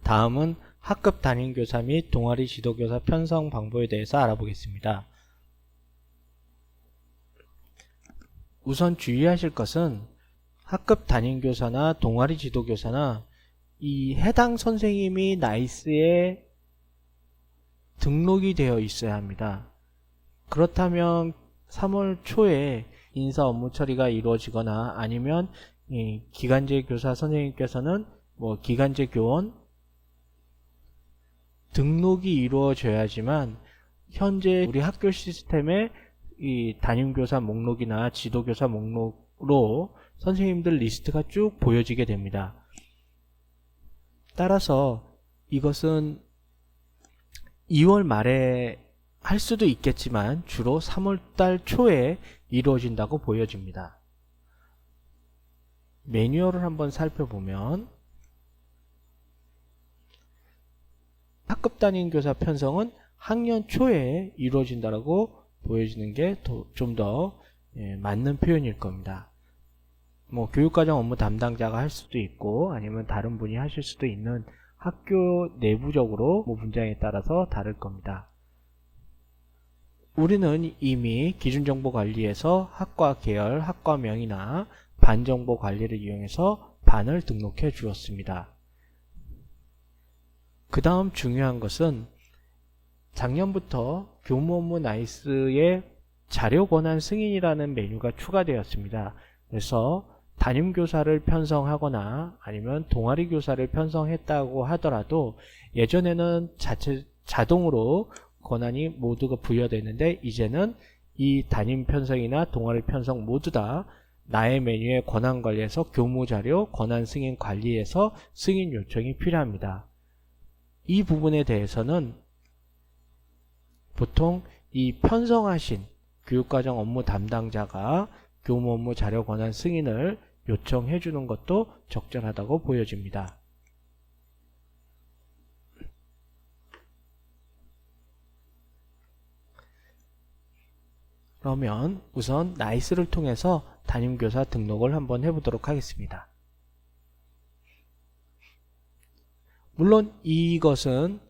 다음은 학급 담임교사 및 동아리 지도교사 편성 방법에 대해서 알아보겠습니다. 우선 주의하실 것은 학급 담임교사나 동아리 지도교사나 이 해당 선생님이 나이스에 등록이 되어 있어야 합니다. 그렇다면 3월 초에 인사 업무 처리가 이루어지거나 아니면 기간제 교사 선생님께서는 기간제 교원 등록이 이루어져야지만 현재 우리 학교 시스템의 이 담임교사 목록이나 지도교사 목록으로 선생님들 리스트가 쭉 보여지게 됩니다. 따라서 이것은 2월 말에 할 수도 있겠지만 주로 3월달 초에 이루어진다고 보여집니다. 매뉴얼을 한번 살펴보면 학급 담임교사 편성은 학년 초에 이루어진다고 보여지는 게 좀 더 맞는 표현일 겁니다. 교육과정 업무 담당자가 할 수도 있고 아니면 다른 분이 하실 수도 있는 학교 내부적으로 분장에 따라서 다를 겁니다. 우리는 이미 기준정보관리에서 학과 계열, 학과명이나 반정보 관리를 이용해서 반을 등록해 주었습니다. 그 다음 중요한 것은 작년부터 교무 업무 나이스에 자료 권한 승인이라는 메뉴가 추가되었습니다. 그래서 담임교사를 편성하거나 아니면 동아리 교사를 편성했다고 하더라도 예전에는 자동으로 권한이 모두가 부여되는데 이제는 이 담임 편성이나 동아리 편성 모두 다 나의 메뉴에 권한 관리에서 교무자료 권한 승인 관리에서 승인 요청이 필요합니다. 이 부분에 대해서는 보통 이 편성하신 교육과정 업무 담당자가 교무 업무 자료 권한 승인을 요청해 주는 것도 적절하다고 보여집니다. 그러면 우선 나이스를 통해서 담임교사 등록을 한번 해보도록 하겠습니다. 물론 이것은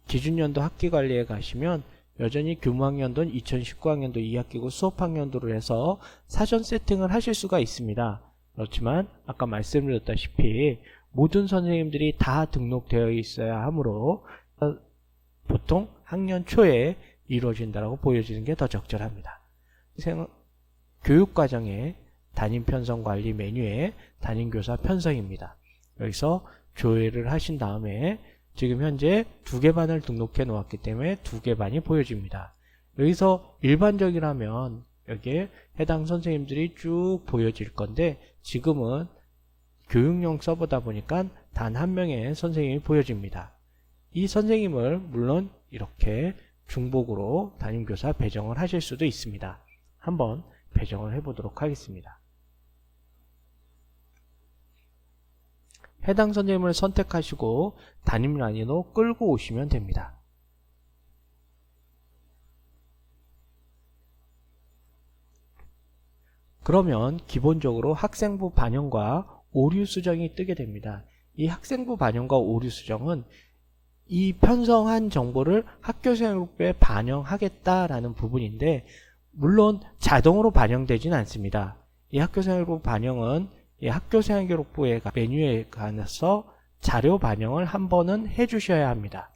기준연도 학기관리에 가시면 여전히 교무학년도는 2019학년도 2학기고 수업학년도로 해서 사전 세팅을 하실 수가 있습니다. 그렇지만 아까 말씀드렸다시피 모든 선생님들이 다 등록되어 있어야 하므로 보통 학년 초에 이루어진다고 보여지는 게 더 적절합니다. 교육과정의 담임 편성 관리 메뉴에 담임교사 편성입니다. 여기서 조회를 하신 다음에 지금 현재 2개 반을 등록해 놓았기 때문에 2개 반이 보여집니다. 여기서 일반적이라면 여기에 해당 선생님들이 쭉 보여질 건데 지금은 교육용 서버다 보니까 단 한 명의 선생님이 보여집니다. 이 선생님을 물론 이렇게 중복으로 담임교사 배정을 하실 수도 있습니다. 한번 배정을 해보도록 하겠습니다. 해당 선생님을 선택하시고 담임 라인으로 끌고 오시면 됩니다. 그러면 기본적으로 학생부 반영과 오류 수정이 뜨게 됩니다. 이 학생부 반영과 오류 수정은 이 편성한 정보를 학교생활기록부에 반영하겠다라는 부분인데 물론 자동으로 반영되지는 않습니다. 이 학교생활기록부 반영은 이 학교생활기록부의 메뉴에 가서 자료 반영을 한 번은 해주셔야 합니다.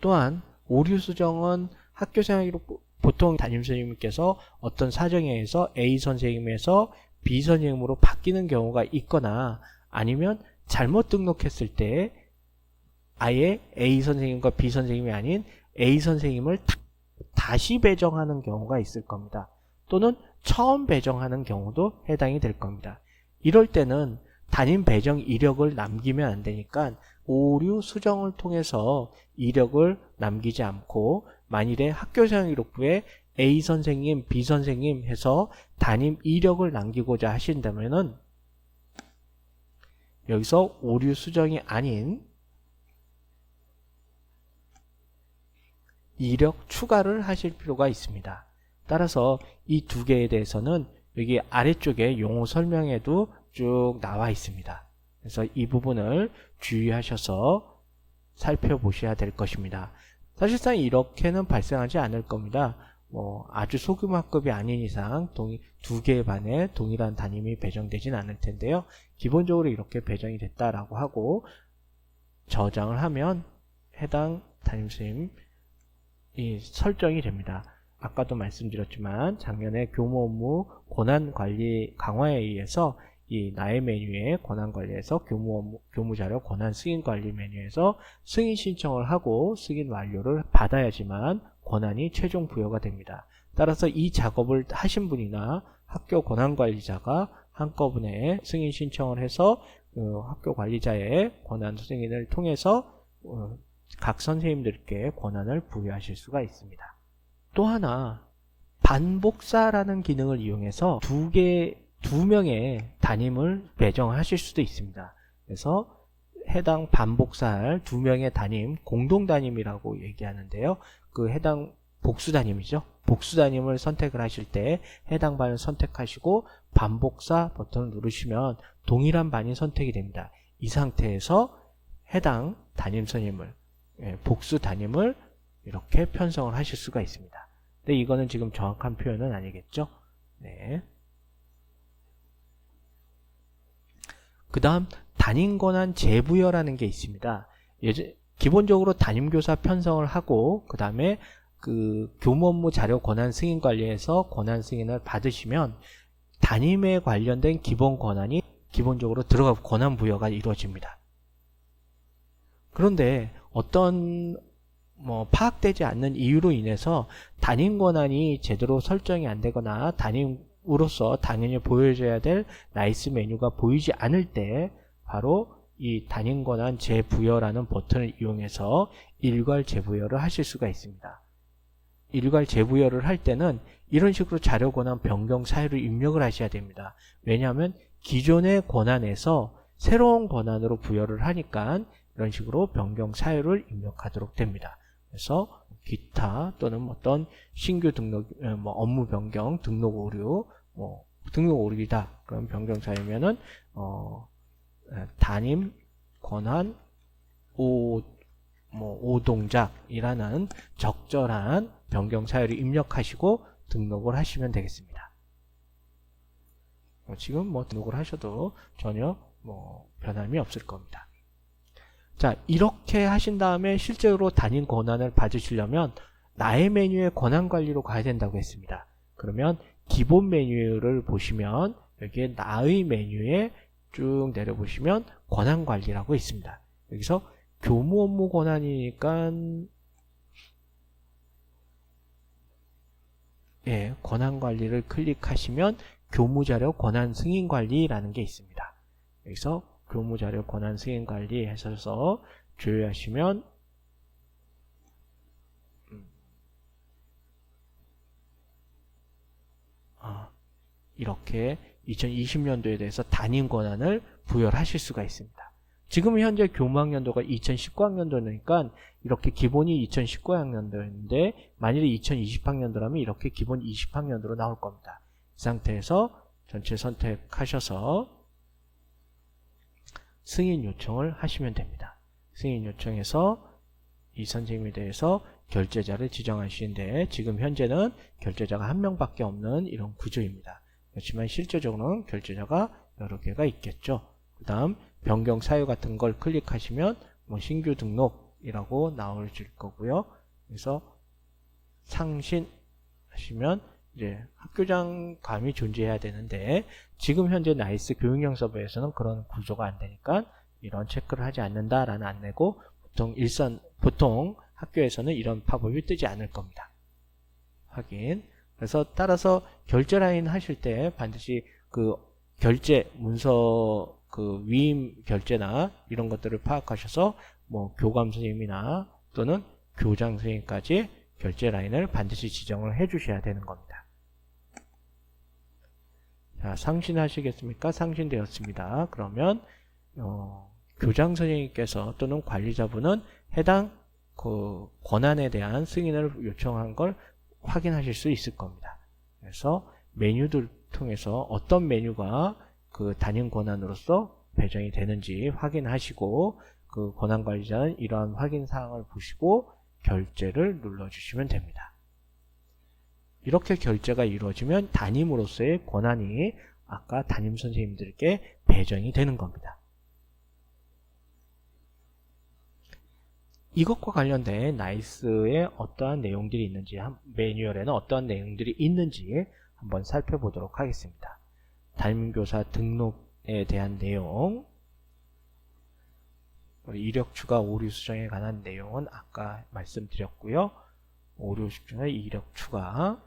또한 오류 수정은 학교생활기록부 보통 담임선생님께서 어떤 사정에 의해서 A 선생님에서 B 선생님으로 바뀌는 경우가 있거나 아니면 잘못 등록했을 때 아예 A 선생님과 B 선생님이 아닌 A 선생님을 다시 배정하는 경우가 있을 겁니다. 또는 처음 배정하는 경우도 해당이 될 겁니다. 이럴 때는 담임 배정 이력을 남기면 안 되니까 오류 수정을 통해서 이력을 남기지 않고 만일에 학교생활기록부에 A 선생님, B 선생님 해서 담임 이력을 남기고자 하신다면은 여기서 오류 수정이 아닌 이력 추가를 하실 필요가 있습니다. 따라서 이 2개에 대해서는 여기 아래쪽에 용어 설명에도 쭉 나와 있습니다. 그래서 이 부분을 주의하셔서 살펴보셔야 될 것입니다. 사실상 이렇게는 발생하지 않을 겁니다. 아주 소규모학급이 아닌 이상 두 개의 반에 동일한 담임이 배정되진 않을 텐데요. 기본적으로 이렇게 배정이 됐다라고 하고 저장을 하면 해당 담임선생님이 설정이 됩니다. 아까도 말씀드렸지만 작년에 교무 업무 권한관리 강화에 의해서 이 나의 메뉴의 권한관리에서 교무자료 권한 승인관리 메뉴에서 승인 신청을 하고 승인 완료를 받아야지만 권한이 최종 부여가 됩니다. 따라서 이 작업을 하신 분이나 학교 권한관리자가 한꺼번에 승인 신청을 해서 학교 관리자의 권한 승인을 통해서 각 선생님들께 권한을 부여하실 수가 있습니다. 또 하나 반복사라는 기능을 이용해서 두 명의 담임을 배정하실 수도 있습니다. 그래서 해당 반복사할 두 명의 담임, 공동 담임이라고 얘기하는데요. 그 해당 복수 담임이죠. 복수 담임을 선택을 하실 때 해당 반을 선택하시고 반복사 버튼을 누르시면 동일한 반이 선택이 됩니다. 이 상태에서 해당 담임 선생님을, 복수 담임을 이렇게 편성을 하실 수가 있습니다. 근데 이거는 지금 정확한 표현은 아니겠죠? 네. 그 다음 담임권한 재부여라는 게 있습니다. 기본적으로 담임교사 편성을 하고 그 다음에 그 교무 업무 자료 권한 승인 관리에서 권한 승인을 받으시면 담임에 관련된 기본 권한이 기본적으로 들어가고 권한 부여가 이루어집니다. 그런데 어떤 파악되지 않는 이유로 인해서 담임 권한이 제대로 설정이 안 되거나 담임으로서 당연히 보여줘야 될 나이스 메뉴가 보이지 않을 때 바로 이 담임 권한 재부여라는 버튼을 이용해서 일괄 재부여를 하실 수가 있습니다. 일괄 재부여를 할 때는 이런 식으로 자료 권한 변경 사유를 입력을 하셔야 됩니다. 왜냐하면 기존의 권한에서 새로운 권한으로 부여를 하니까 이런 식으로 변경 사유를 입력하도록 됩니다. 그래서 기타 또는 어떤 신규 등록, 업무 변경, 등록 오류, 등록 오류이다. 그럼 변경 사유면은 담임 권한 오동작이라는 적절한 변경 사유를 입력하시고 등록을 하시면 되겠습니다. 지금 등록을 하셔도 전혀 변함이 없을 겁니다. 자, 이렇게 하신 다음에 실제로 담임 권한을 받으시려면 나의 메뉴의 권한 관리로 가야 된다고 했습니다. 그러면 기본 메뉴를 보시면 여기에 나의 메뉴에 쭉 내려보시면 권한 관리라고 있습니다. 여기서 교무 업무 권한이니까 권한 관리를 클릭하시면 교무자료 권한 승인 관리라는 게 있습니다. 여기서 교무자료 권한 승인 관리 하셔서 조회하시면 이렇게 2020년도에 대해서 담임 권한을 부여를 하실 수가 있습니다. 지금 현재 교무학년도가 2019학년도니까 이렇게 기본이 2019학년도인데 만일에 2020학년도라면 이렇게 기본 20학년도로 나올 겁니다. 이 상태에서 전체 선택하셔서 승인 요청을 하시면 됩니다. 승인 요청해서 이 선생님에 대해서 결제자를 지정하시는데 지금 현재는 결제자가 한 명밖에 없는 이런 구조입니다. 그렇지만 실제적으로는 결제자가 여러 개가 있겠죠. 그 다음 변경 사유 같은 걸 클릭하시면 신규 등록이라고 나오실 거고요. 그래서 상신하시면 이제 학교장 감이 존재해야 되는데 지금 현재 나이스 교육형 서버에서는 그런 구조가 안 되니까 이런 체크를 하지 않는다라는 안내고 보통 학교에서는 이런 팝업이 뜨지 않을 겁니다. 확인. 그래서 따라서 결제 라인 하실 때 반드시 그 결제 문서 그 위임 결제나 이런 것들을 파악하셔서 교감 선생님이나 또는 교장 선생님까지 결제 라인을 반드시 지정을 해 주셔야 되는 겁니다. 자, 상신하시겠습니까? 상신되었습니다. 그러면 교장 선생님께서 또는 관리자분은 해당 그 권한에 대한 승인을 요청한 걸 확인하실 수 있을 겁니다. 그래서 메뉴들 통해서 어떤 메뉴가 그 담임 권한으로서 배정이 되는지 확인하시고 그 권한관리자는 이러한 확인 사항을 보시고 결제를 눌러주시면 됩니다. 이렇게 결제가 이루어지면 담임으로서의 권한이 아까 담임 선생님들께 배정이 되는 겁니다. 이것과 관련된 나이스에 어떠한 내용들이 있는지, 매뉴얼에는 어떠한 내용들이 있는지 한번 살펴보도록 하겠습니다. 담임교사 등록에 대한 내용, 이력 추가 오류 수정에 관한 내용은 아까 말씀드렸고요. 오류 수정의 이력 추가,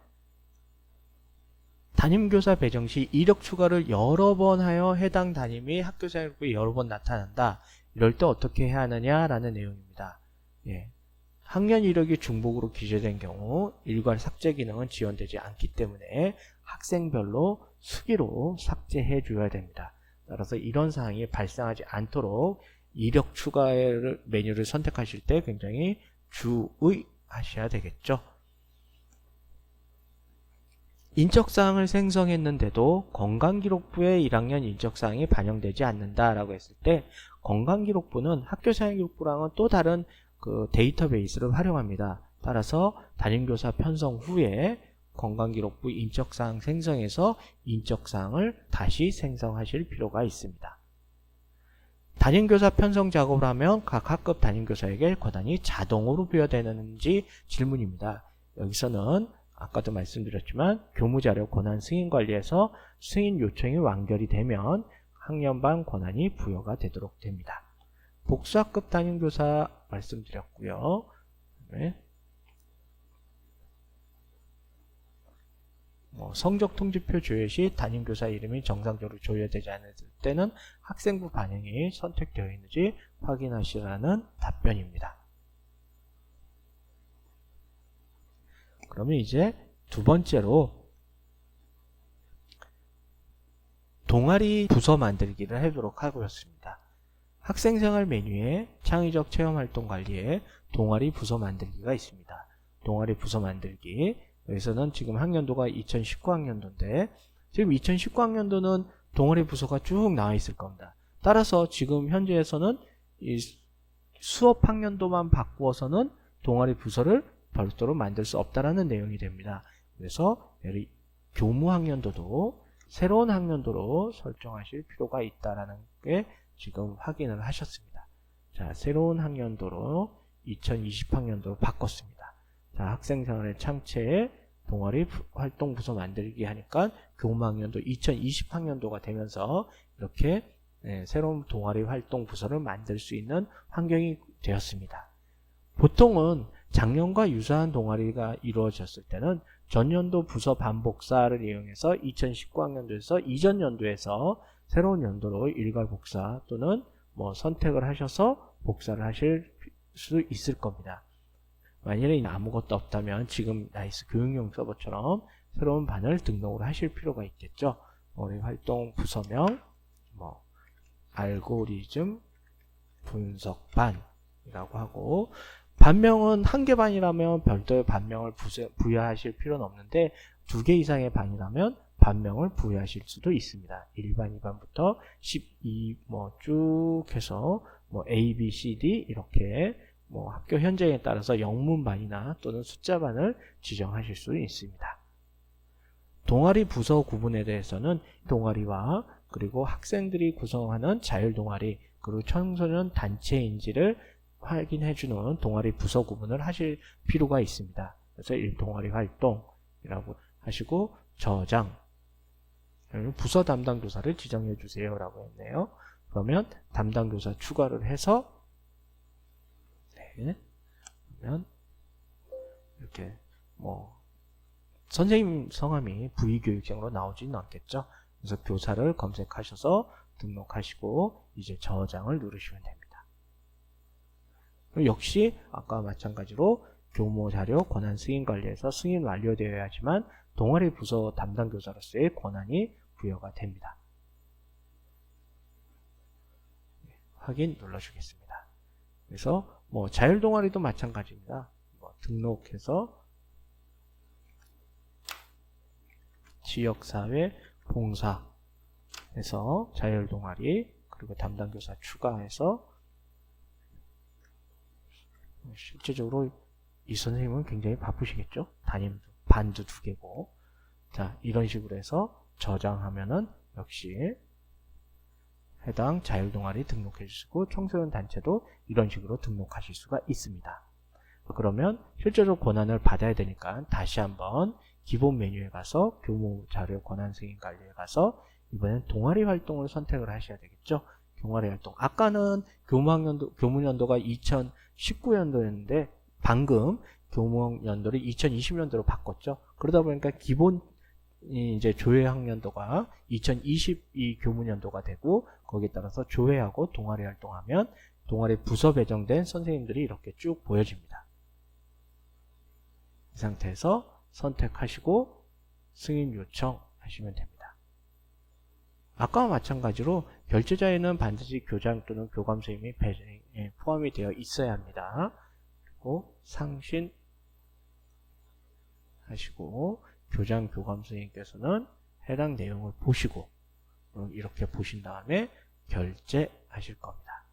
담임교사 배정 시 이력 추가를 여러 번 하여 해당 담임이 학교생활기록부에 여러 번 나타난다. 이럴 때 어떻게 해야 하느냐라는 내용입니다. 예. 학년 이력이 중복으로 기재된 경우 일괄 삭제 기능은 지원되지 않기 때문에 학생별로 수기로 삭제해 줘야 됩니다. 따라서 이런 사항이 발생하지 않도록 이력 추가를 메뉴를 선택하실 때 굉장히 주의하셔야 되겠죠. 인적사항을 생성했는데도 건강기록부에 1학년 인적사항이 반영되지 않는다라고 했을 때 건강기록부는 학교생활기록부랑은 또 다른 그 데이터베이스를 활용합니다. 따라서 담임교사 편성 후에 건강기록부 인적사항 생성해서 인적사항을 다시 생성하실 필요가 있습니다. 담임교사 편성 작업을 하면 각 학급 담임교사에게 권한이 자동으로 부여되는지 질문입니다. 여기서는 아까도 말씀드렸지만 교무자료 권한 승인 관리에서 승인 요청이 완결이 되면 학년반 권한이 부여가 되도록 됩니다. 복수학급 담임교사 말씀드렸고요. 네. 성적 통지표 조회 시 담임교사 이름이 정상적으로 조회되지 않았을 때는 학생부 반영이 선택되어 있는지 확인하시라는 답변입니다. 그러면 이제 두 번째로 동아리 부서 만들기를 해보도록 하겠습니다. 학생생활 메뉴에 창의적 체험활동 관리에 동아리 부서 만들기가 있습니다. 동아리 부서 만들기, 여기서는 지금 학년도가 2019학년도인데 지금 2019학년도는 동아리 부서가 쭉 나와 있을 겁니다. 따라서 지금 현재에서는 이 수업 학년도만 바꾸어서는 동아리 부서를 별도로 만들 수 없다라는 내용이 됩니다. 그래서 교무 학년도도 새로운 학년도로 설정하실 필요가 있다라는 게 지금 확인을 하셨습니다. 자, 새로운 학년도로 2020학년도로 바꿨습니다. 자, 학생생활의 창체에 동아리 활동 부서 만들기 하니까 교무 학년도 2020학년도가 되면서 이렇게 새로운 동아리 활동 부서를 만들 수 있는 환경이 되었습니다. 보통은 작년과 유사한 동아리가 이루어졌을 때는 전년도 부서 반복사를 이용해서 2019학년도에서 이전 연도에서 새로운 연도로 일괄 복사 또는 선택을 하셔서 복사를 하실 수 있을 겁니다. 만일에 아무것도 없다면 지금 나이스 교육용 서버처럼 새로운 반을 등록을 하실 필요가 있겠죠. 우리 활동 부서명 알고리즘 분석반이라고 하고, 반명은 한 개 반이라면 별도의 반명을 부여하실 필요는 없는데 2개 이상의 반이라면 반명을 부여하실 수도 있습니다. 1반, 2반부터 12 쭉 해서 A, B, C, D 이렇게 학교 현장에 따라서 영문반이나 또는 숫자반을 지정하실 수 있습니다. 동아리 부서 구분에 대해서는 동아리와 그리고 학생들이 구성하는 자율동아리 그리고 청소년 단체인지를 확인해주는 동아리 부서 구분을 하실 필요가 있습니다. 그래서 1동아리 활동이라고 하시고 저장 부서 담당 교사를 지정해 주세요 라고 했네요. 그러면 담당 교사 추가를 해서 그러면 이렇게 선생님 성함이 부의교육생으로 나오지는 않겠죠. 그래서 교사를 검색하셔서 등록하시고 이제 저장을 누르시면 됩니다. 역시 아까 마찬가지로 교무 자료 권한 승인 관리에서 승인 완료되어야지만 동아리 부서 담당 교사로서의 권한이 부여가 됩니다. 확인 눌러주겠습니다. 그래서 자율 동아리도 마찬가지입니다. 등록해서 지역사회 봉사에서 자율 동아리 그리고 담당 교사 추가해서 실제적으로 이 선생님은 굉장히 바쁘시겠죠? 담임 반도 2개고. 자, 이런 식으로 해서 저장하면은 역시 해당 자율동아리 등록해 주시고 청소년 단체도 이런 식으로 등록하실 수가 있습니다. 그러면 실제로 권한을 받아야 되니까 다시 한번 기본 메뉴에 가서 교무 자료 권한 승인 관리에 가서 이번엔 동아리 활동을 선택을 하셔야 되겠죠. 동아리 활동. 아까는 교무연도가 2019년도였는데 방금 교무연도를 2020년도로 바꿨죠. 그러다 보니까 기본 이제 조회학년도가 2022 교무년도가 되고 거기에 따라서 조회하고 동아리 활동하면 동아리 부서 배정된 선생님들이 이렇게 쭉 보여집니다. 이 상태에서 선택하시고 승인 요청하시면 됩니다. 아까와 마찬가지로 결제자에는 반드시 교장 또는 교감 선생님이 포함이 되어 있어야 합니다. 그리고 상신 하시고 교장 교감 선생님께서는 해당 내용을 보시고 이렇게 보신 다음에 결제하실 겁니다.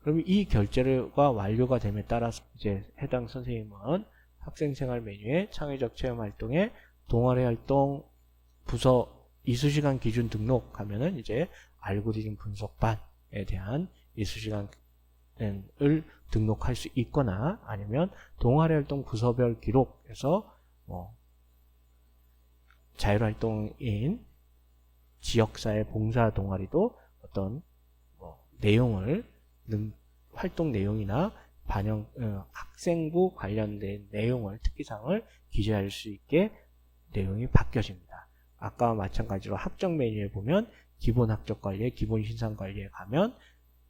그럼 이 결제가 완료가 됨에 따라서 이제 해당 선생님은 학생생활 메뉴에 창의적 체험활동에 동아리 활동 부서 이수시간 기준 등록하면은 이제 알고리즘 분석반에 대한 이수시간을 등록할 수 있거나 아니면 동아리 활동 부서별 기록에서 자율활동인 지역사회 봉사 동아리도 어떤 내용을 활동 내용이나 학생부 관련된 내용을 특기사항을 기재할 수 있게 내용이 바뀌어집니다. 아까와 마찬가지로 학적 메뉴에 보면 기본 학적 관리에 기본 신상 관리에 가면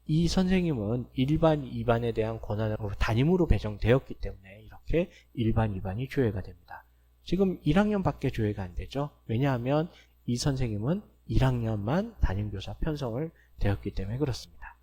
이 선생님은 1반, 2반에 대한 권한으로 담임으로 배정되었기 때문에 이렇게 1반, 2반이 조회가 됩니다. 지금 1학년밖에 조회가 안 되죠. 왜냐하면 이 선생님은 1학년만 담임교사 편성을 되었기 때문에 그렇습니다.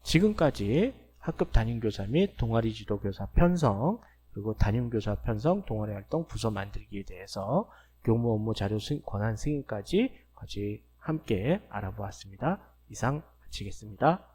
지금까지 학급 담임교사 및 동아리 지도교사 편성 그리고 담임교사 편성, 동아리 활동 부서 만들기에 대해서 교무 업무 자료 권한 승인까지 같이 함께 알아보았습니다. 이상 마치겠습니다.